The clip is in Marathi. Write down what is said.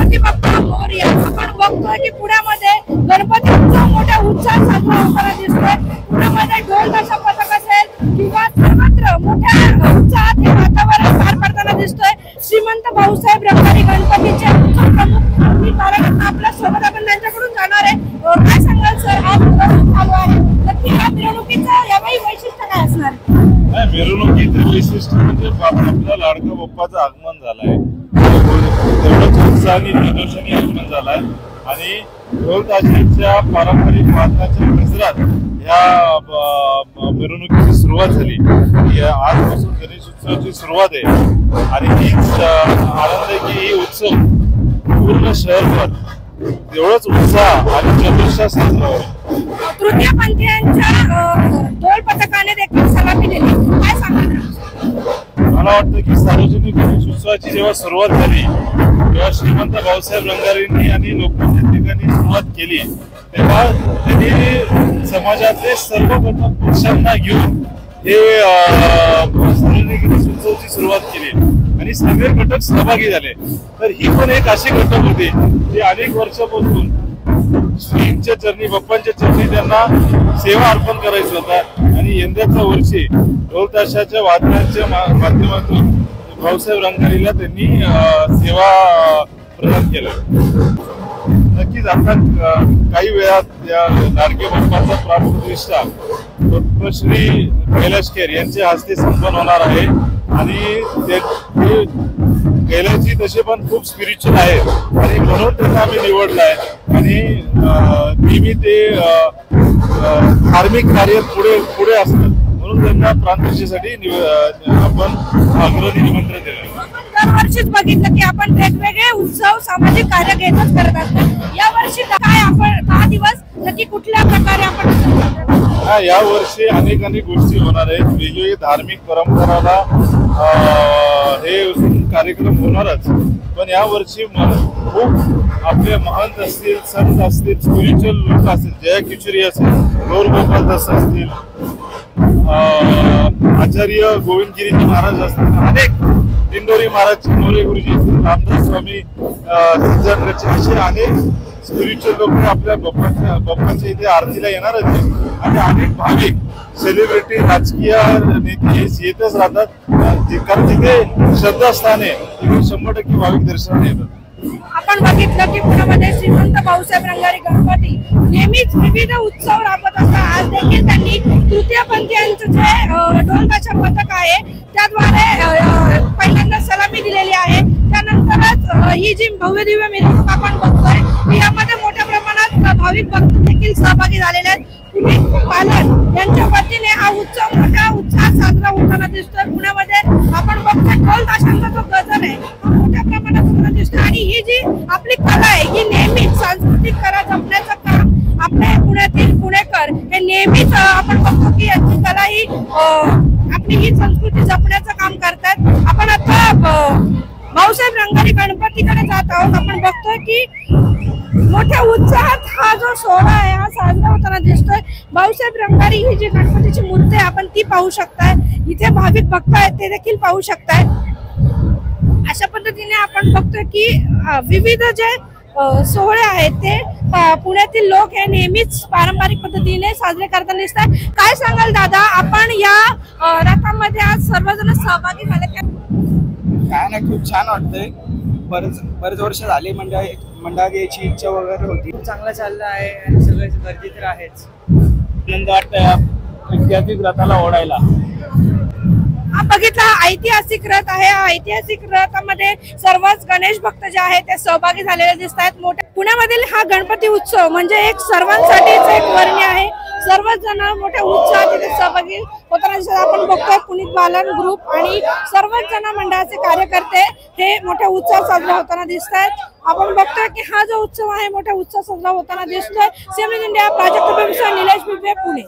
गणपती बाप्पा मोरया. आपण बघतोय की पुण्यामध्ये गणपती उत्सव मोठ्या उत्साहात साजरा होताना दिसतोय. पुण्यामध्ये ढोल ताशा पथक असेल किंवा सर्वत्र मोठ्या उत्साहात हे वातावरण पार पडताना दिसतोय. श्रीमंत भाऊसाहेब रंगारी गणपतीचे उत्सव प्रमुख मी कार्यकर्ता आपल्या सोबत आपण त्यांच्याकडून जाणार आहे. काय सांगाल सर, आज मिरवणूक चालू आहे, नक्की या मिरवणुकीचं यावेळी वैशिष्ट्य काय असणार? मिरवणुकीचं वैशिष्ट्य म्हणजे आपल्या लाडका बाप्पाचं आगमन झालंय, तेवढंच उत्साहाने जल्लोषाने आगमन झालंय आणि ढोल ताशांच्या पारंपरिक वादनाच्या गजरात ह्या मिरवणुकीची सुरुवात झाली. आजपासून गणेश उत्सवाची सुरुवात आहे आणि हीच आनंद आहे की ही उत्सव पूर्ण शहरभर तेवढंच उत्साह आणि जल्लोषात साजरा होईल. तृतीयपंथीयांच्या ढोल पथकाने देखील सलामी दिली, काय सांगणार? मला वाटतं की सार्वजनिक गणेश उत्सवाची जेव्हा सुरुवात झाली तेव्हा श्रीमंत भाऊसाहेब रंगारींनी आणि लोकप्रतिनिधींनी सुरुवात केली, तेव्हा त्यांनी समाजातले सर्व घटक पक्षांना घेऊन हे सार्वजनिक गणेश उत्सवाची सुरुवात केली आणि सगळे घटक सहभागी झाले. तर ही पण एक अशी घटक होती जी अनेक वर्षापासून श्रींच्या चरणी, बाप्पांच्या चरणी त्यांना सेवा अर्पण करायचं होता आणि यंदाच्या वर्षी ढोल ताशाच्या वादनाच्या माध्यमातून भाऊसाहेब रंगारीला त्यांनी सेवा प्रदान केलं. नक्कीच आता काही वेळात या लाडके बाप्पाचा प्राणप्रतिष्ठा पद्मश्री कैलाश खेर यांच्या हस्ते संपन्न होणार आहे आणि ते कैलाशजी तसे पण खूप स्पिरिच्युअल आहेत आणि म्हणून त्यांना आम्ही निवडलाय आणि नेहमी ते धार्मिक कार्य पुढे असतात म्हणून त्यांना प्राणप्रतिष्ठेसाठी आपण आग्रही निमंत्रण दिलं. दरवर्षीच बघितलं की आपण वेगवेगळे उत्सव सामाजिक कार्य घेतच करत असतो. या वर्षी काय आपण 10 दिवस नक्की कुठल्या प्रकारे आपण या वर्षी अनेक गोष्टी होणार आहेत. वेगवेगळे धार्मिक परंपराला हे कार्यक्रम होणारच, पण या वर्षी खूप आपले महंत असतील, संत असतील, स्पिरिच्युअल लोक असतील, जया किशोरी असेल, गौर गोपाल दास असतील, आचार्य गोविंदगिरीजी महाराज असतील, अनेक दिंडोरी महाराज, चिंदोरे गुरुजी, रामदास स्वामी, असे अनेक स्पिरिच्युअल लोक आपल्या बाप्पाच्या इथे आरतीला येणारच आहे आणि अनेक भाविक, सेलिब्रिटी, राजकीय नेते येतच राहतात, कारण जिथे श्रद्धास्थान आहे तिथे 100% भाविक दर्शनाला येतात. आपण बघितलं की पुण्यामध्ये श्रीमंत भाऊसाहेब रंगारी गणपती नेहमीच विविध उत्सव राबवत असतात. आज देखील त्यांनी तृतीयपंथीयांचं जे ढोल ताशा पथक आहे त्याद्वारे पहिल्यांदा सलामी दिलेली आहे. त्यानंतरच ही जी भव्य दिव्य मिरवणूक आपण बघतोय यामध्ये मोठ्या प्रमाणात भाविक भक्त देखील सहभागी झालेले आहेत. पुणे पालन यांच्या वतीने हा उत्सव मोठ्या उत्साहात साजरा होताना दिसतोय. पुण्यामध्ये आपण बघतोय ढोल ताशांचा जो गजर आहे मोठ्या प्रमाणात होताना दिसतोय आणि ही जी आपली कला आहे ही नेहमीच सांस्कृतिक कला जपण्याचं काम आपल्या पुण्यातील पुणेकर हे नेहमीच आपण बघतो की याची कला ही आपली ही संस्कृती जपण्याचं काम करतात. आपण आता भाऊसाहेब रंगारी गणपतीकडे जात आहोत. आपण बघतोय की मोठ्या उत्साहात हा जो सोहळा आहे हा साजरा होताना दिसतोय. भाऊसाहेब रंगारी ही जी गणपतीची मूर्ती आहे आपण ती पाहू शकताय, इथे भाविक भक्त आहेत ते देखील पाहू शकताय. अशा पद्धतीने आपण बघतोय की विविध जे सोहळे आहेत ते पुण्यातील लोक हे नेहमीच पारंपरिक पद्धतीने साजरे करताना दिसतात. काय सांगाल दादा, आपण या रथामध्ये आज सर्वजण सहभागी झाले? काय नाही, खूप छान वाटतंय. बरेच वर्ष झाले मंडळात यायची इच्छा वगैरे होती. खूप चांगलं चाललं आहे आणि सगळे गर्दी तर आहेच. आनंद वाटतंय ऐतिहासिक रथाला ओढायला. हा बघितला ऐतिहासिक रथ आहे. ऐतिहासिक रथामध्ये सर्वच गणेश भक्त जे आहेत ते सहभागी झालेले दिसत आहेत. मोठ्या पुण्यामधील हा गणपती उत्सव म्हणजे एक सर्वांसाठीच एक वर्णी आहे. सर्वच जण मोठ्या उत्साहात इथे सहभागी होताना दिसतात. आपण बघतोय पुनीत बालन ग्रुप आणि सर्वच जण मंडळाचे कार्यकर्ते हे मोठ्या उत्साहात साजरा होताना दिसत आहेत. आपण बघतोय की हा जो उत्सव आहे मोठ्या उत्साहात साजरा होताना दिसतोय. सीएमएन इंडिया प्राजक्त निलेश बिबे, पुणे.